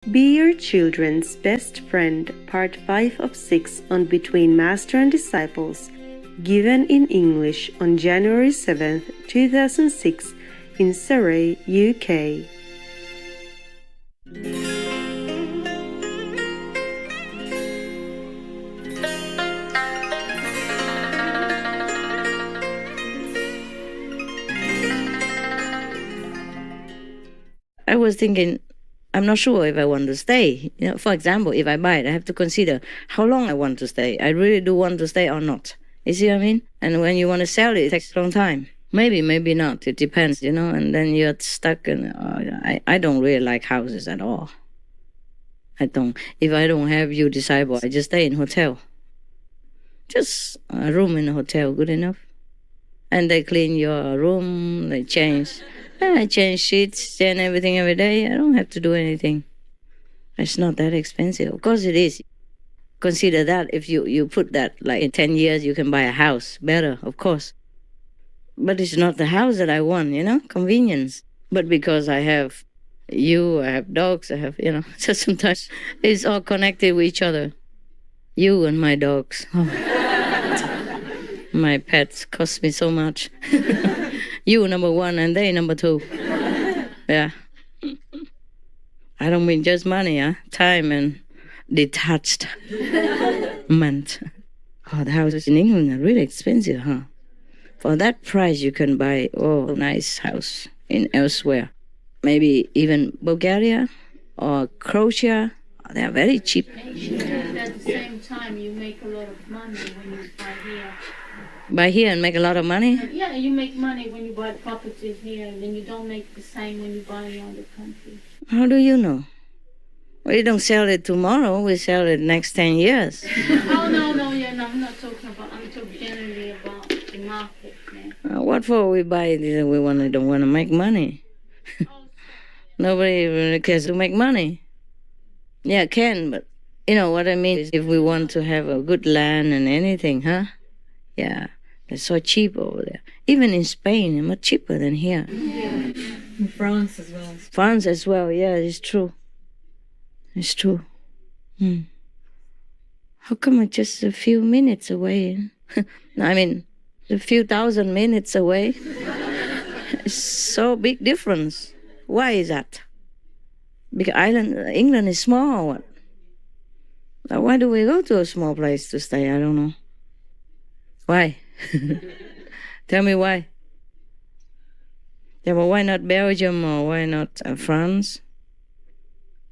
Be Your Children's Best Friend, Part 5 of 6 on Between Master and Disciples, given in English on January 7, 2006, in Surrey, UK. I was thinking, I'm not sure if I want to stay. For example, if I buy it, I have to consider how long I want to stay. I really do want to stay or not. You see what I mean? And when you want to sell it, it takes a long time. Maybe, maybe not. It depends, and then you're stuck. And I don't really like houses at all. I don't. If I don't have you disciple, I just stay in hotel. Just a room in a hotel, good enough. And they clean your room, they change. I change sheets, change everything every day. I don't have to do anything. It's not that expensive. Of course it is. Consider that if you put that, like in 10 years, you can buy a house. Better, of course. But it's not the house that I want, convenience. But because I have you, I have dogs, I have, so sometimes it's all connected with each other. You and my dogs. Oh. My pets cost me so much. You number one and they number two. Yeah. I don't mean just money, time and detachment. Oh, the houses in England are really expensive, huh? For that price, you can buy a nice house in elsewhere. Maybe even Bulgaria or Croatia. They are very cheap. And at the same time, you make a lot of money when you buy here. Buy here and make a lot of money? Yeah, you make money when you buy properties here, and then you don't make the same when you buy in other countries. How do you know? We don't sell it tomorrow, we sell it next 10 years. Oh, no, I'm not talking about, I'm talking generally about the market. Yeah. What for we buy it? We don't want to make money. Nobody really cares to make money. Yeah, can, but you know what I mean? If we want to have a good land and anything, huh? Yeah. It's so cheap over there. Even in Spain, it's much cheaper than here. Yeah. In France as well. France as well, yeah, it's true. It's true. How come it's just a few minutes away? I mean, a few thousand minutes away. It's so big difference. Why is that? Because England is small or what? Why do we go to a small place to stay? I don't know. Why? Tell me why. Yeah, but why not Belgium or why not France?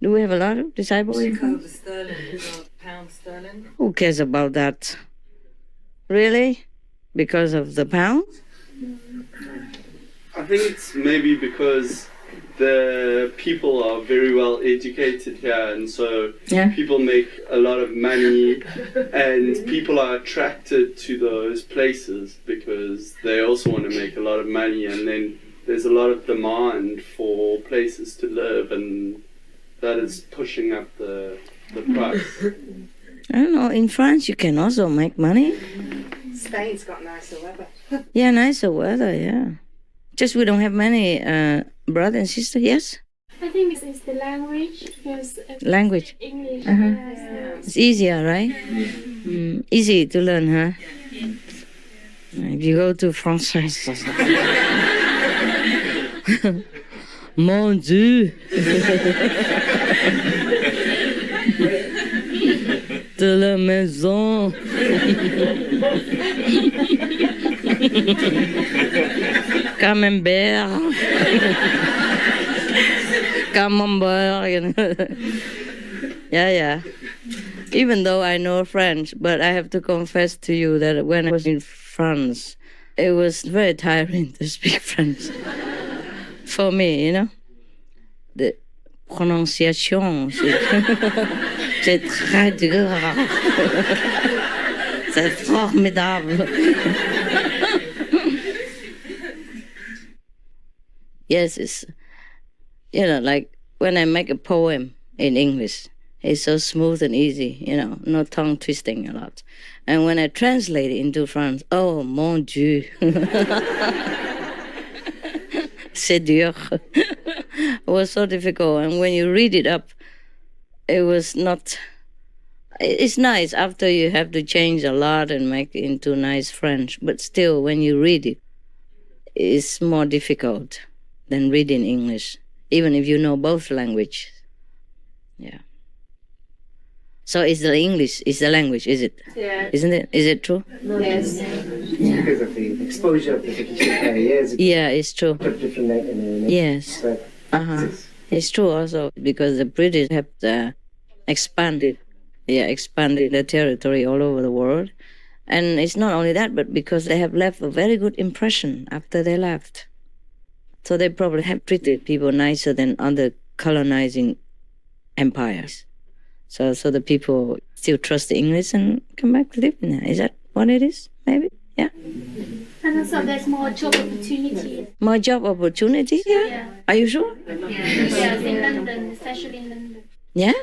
Do we have a lot of disciples? Because of the sterling, because of pound sterling. Who cares about that? Really? Because of the pound? I think it's maybe because the people are very well educated here, and so people make a lot of money, and people are attracted to those places because they also want to make a lot of money, and then there's a lot of demand for places to live, and that is pushing up the price. I don't know, in France you can also make money. Spain's got nicer weather. Yeah, nicer weather, yeah. Just we don't have many brother and sister, yes? I think it's the language, because Language. English It's easier, right? Easy to learn, huh? If you go to France, Mon Dieu! De la maison! Camembert! Camembert! Yeah. Even though I know French, but I have to confess to you that when I was in France, it was very tiring to speak French. For me, the prononciation, c'est très dur. C'est formidable. Yes, it's, like when I make a poem in English, it's so smooth and easy, no tongue twisting a lot. And when I translate it into French, oh, mon Dieu. C'est dur. It was so difficult. And when you read it up, it was not. It's nice after you have to change a lot and make it into nice French, but still, when you read it, it's more difficult than reading English, even if you know both languages. Yeah. So it's the English, is the language, is it? Yeah. Isn't it? Is it true? Yes. Because of the exposure of the British Empire years ago. Yeah, it's true. Different Yes. It's true also because the British have expanded the territory all over the world. And it's not only that, but because they have left a very good impression after they left. So they probably have treated people nicer than other colonizing empires. So the people still trust the English and come back to live in there. Is that what it is? Maybe? Yeah. And also there's more job opportunities. More job opportunity? Yeah. Are you sure? Yes, in London, especially in London. Yeah?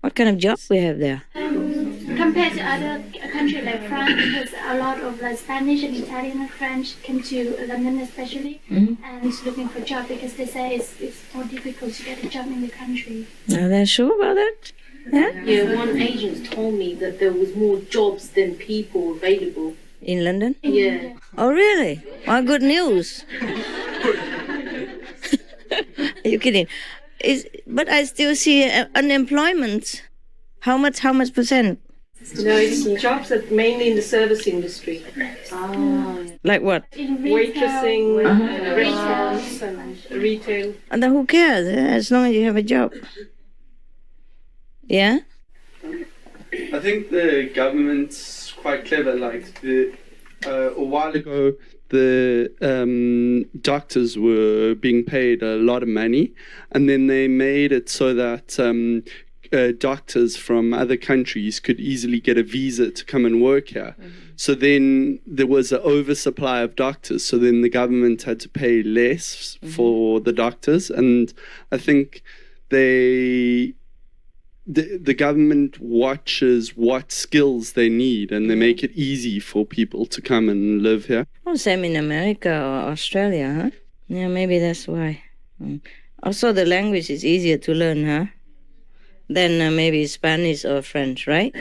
What kind of job we have there? Compared to other countries like France, because a lot of like Spanish and Italian and French come to London especially and looking for job because they say it's more difficult to get a job in the country. Are they sure about that? Yeah? Yeah, one agent told me that there was more jobs than people available. In London? Yeah. Oh, really? Well, good news. Are you kidding? But I still see unemployment. How much percent? No, it's jobs that mainly in the service industry. Like what? In retail, Waitressing, restaurants and retail. And then who cares? As long as you have a job. Yeah? I think the government's quite clever. Like a while ago, the doctors were being paid a lot of money, and then they made it so that doctors from other countries could easily get a visa to come and work here. So then there was an oversupply of doctors. So then the government had to pay less for the doctors, and I think the government watches what skills they need, and they make it easy for people to come and live here. Oh, same in America or Australia, huh? Yeah, maybe that's why. Also, the language is easier to learn, huh? Than maybe Spanish or French, right?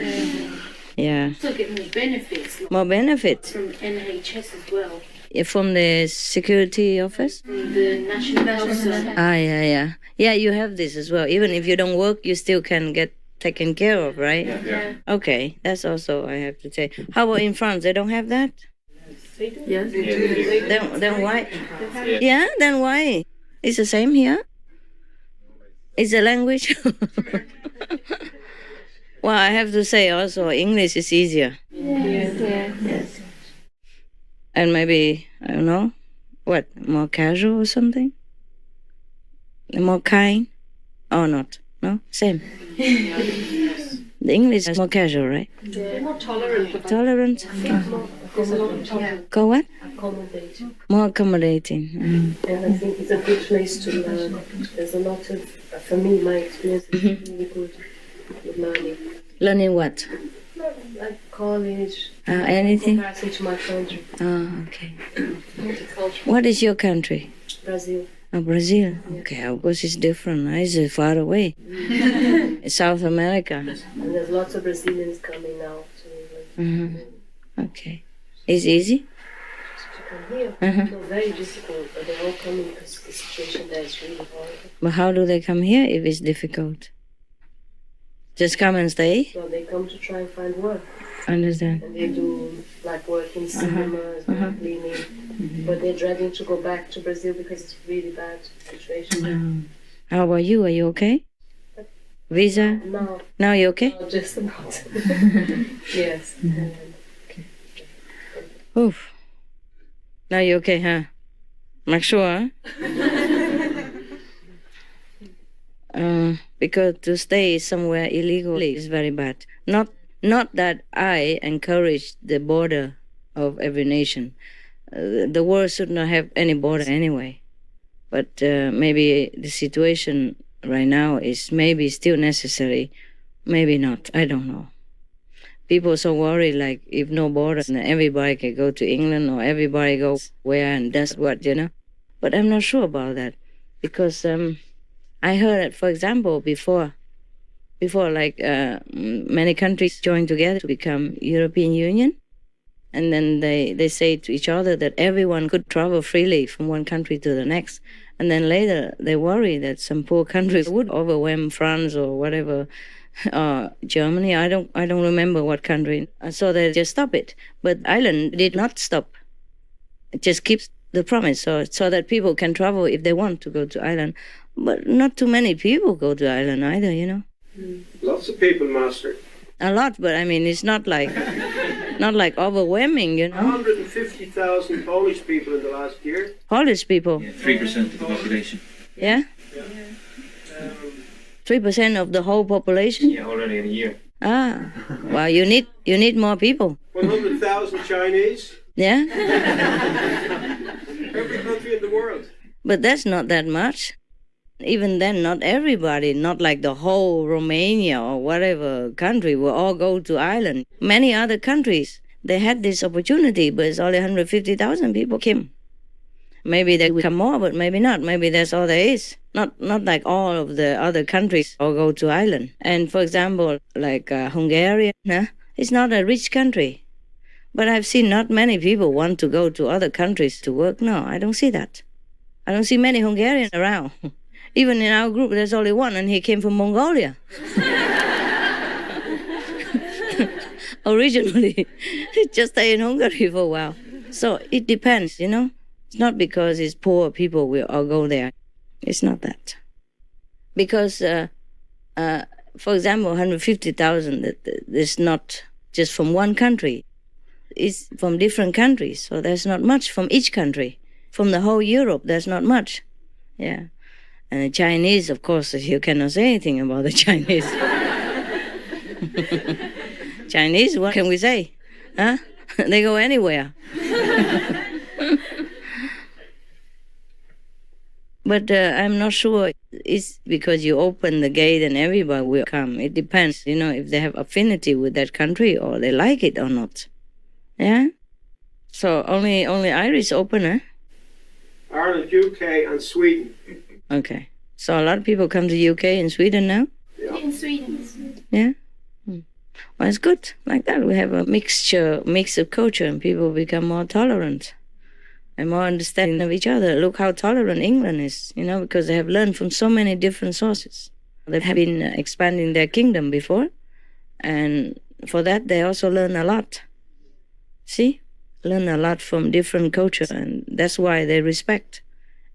Yeah. Also get more benefits. More benefits? From NHS as well. From the security office? From the National Health Service. Yeah. Yeah, you have this as well. Even if you don't work, you still can get taken care of, right? Yeah. Okay, that's also, I have to say. How about in France? They don't have that? Yes. Then why? Yeah, then why? It's the same here. It's a language. Well, I have to say also English is easier. Yes. And maybe, I don't know, what, more casual or something? More kind? Or not? No? Same. The English is more casual, right? They're more tolerant. Tolerant? There's a lot of tolerance. Go what? Accommodating. More accommodating. And I think it's a good place to learn. There's a lot of, for me, my experience is really good with learning. Learning what? Like college, Anything? comparison to my country, Oh, okay. multicultural. What is your country? Brazil. Oh, Brazil. Okay, of course it's different. It's far away. It's South America. And there's lots of Brazilians coming now to England. Okay. It's easy? To come here. No, very difficult, but they're all coming because the situation there is really horrible. But how do they come here if it's difficult? Just come and stay? So they come to try and find work. Understand. And they do like work in cinemas, cleaning. But they're dreading to go back to Brazil because it's really bad situation. How about you? Are you okay? Visa? Now, Now you okay? just about. Yes. Oof. Now you okay, huh? Make sure, huh? Because to stay somewhere illegally is very bad. Not that I encourage the border of every nation. The world should not have any border anyway. But maybe the situation right now is maybe still necessary, maybe not. I don't know. People are so worried, like if no border, then everybody can go to England or everybody goes where and does what, you know. But I'm not sure about that because I heard that, for example, before Before, like many countries joined together to become European Union. And then they say to each other that everyone could travel freely from one country to the next. And then later they worry that some poor countries would overwhelm France or whatever, Germany. I don't remember what country. So they just stop it. But Ireland did not stop. It just keeps the promise so that people can travel if they want to go to Ireland. But not too many people go to Ireland either, you know. Lots of people, Master. A lot, but I mean, it's not like overwhelming, you know. 150,000 Polish people in the last year. Polish people. Yeah, 3% of the population. Yeah. 3% of the whole population. Yeah, already in a year. Ah, well, you need more people. 100,000 Chinese. Yeah. Every country in the world. But that's not that much. Even then, not everybody, not like the whole Romania or whatever country will all go to Ireland. Many other countries, they had this opportunity, but it's only 150,000 people came. Maybe they will come more, but maybe not. Maybe that's all there is. Not like all of the other countries all go to Ireland. And for example, like Hungary, it's not a rich country. But I've seen not many people want to go to other countries to work. No, I don't see that. I don't see many Hungarians around. Even in our group, there's only one, and he came from Mongolia. Originally, he just stayed in Hungary for a while. So it depends, you know. It's not because it's poor people will all go there. It's not that. Because, for example, 150,000 is not just from one country. It's from different countries. So there's not much from each country. From the whole Europe, there's not much. Yeah. And the Chinese, of course, you cannot say anything about the Chinese. Chinese, what can we say? Huh? They go anywhere. But I'm not sure it's because you open the gate and everybody will come. It depends, you know, if they have affinity with that country or they like it or not. Yeah? So only Irish open, huh? Ireland, UK and Sweden. Okay. So a lot of people come to UK and Sweden now? Yeah. In Sweden. Yeah? Well, it's good like that. We have a mix of culture and people become more tolerant and more understanding of each other. Look how tolerant England is, you know, because they have learned from so many different sources. They have been expanding their kingdom before, and for that they also learn a lot. See? Learn a lot from different cultures, and that's why they respect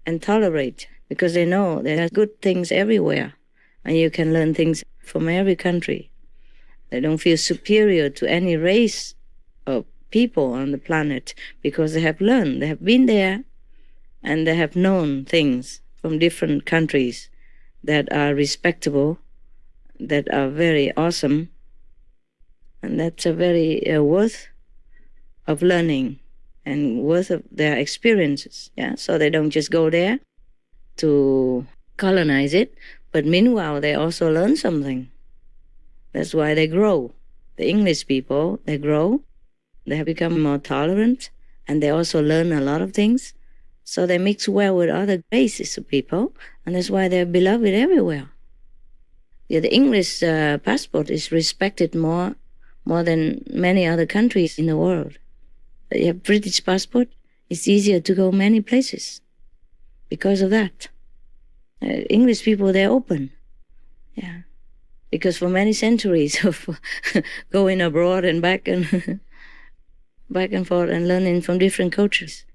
and tolerate, because they know there are good things everywhere, and you can learn things from every country. They don't feel superior to any race of people on the planet because they have learned, they have been there, and they have known things from different countries that are respectable, that are very awesome, and that's a very worth of learning and worth of their experiences. Yeah, so they don't just go there to colonize it, but meanwhile they also learn something. That's why they grow. The English people, they grow, they have become more tolerant, and they also learn a lot of things. So they mix well with other races of people, and that's why they're beloved everywhere. Yeah, the English passport is respected more than many other countries in the world. You have British passport, it's easier to go many places because of that. English people, they're open. Yeah. Because for many centuries of going abroad and back and forth and learning from different cultures.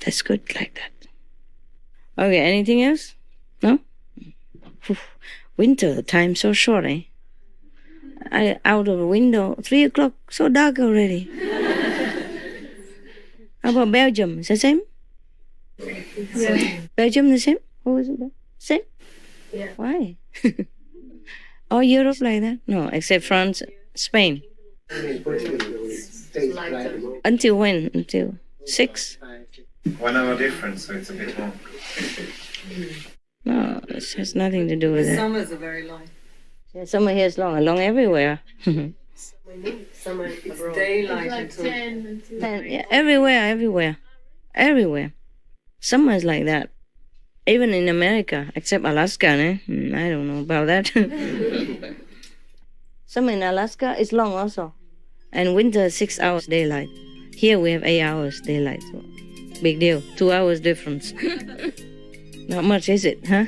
That's good like that. Okay, anything else? No? Winter, the time's so short, eh? I out of the window, 3 o'clock, so dark already. How about Belgium? Is the same? Yeah. Belgium the same? What was it? Same? Yeah. Why? All Europe like that? No, except France, Spain. Until when? Until 6? 1 hour difference, so it's a bit more. No, this has nothing to do with it. Summers are very long. Yeah, summer here is long everywhere. Summer It's abroad. daylight Like until 10 until And, yeah, everywhere. Summer is like that. Even in America, except Alaska, I don't know about that. Summer in Alaska is long also. And winter 6 hours daylight. Here we have 8 hours daylight. So big deal. 2 hours difference. Not much, is it, huh?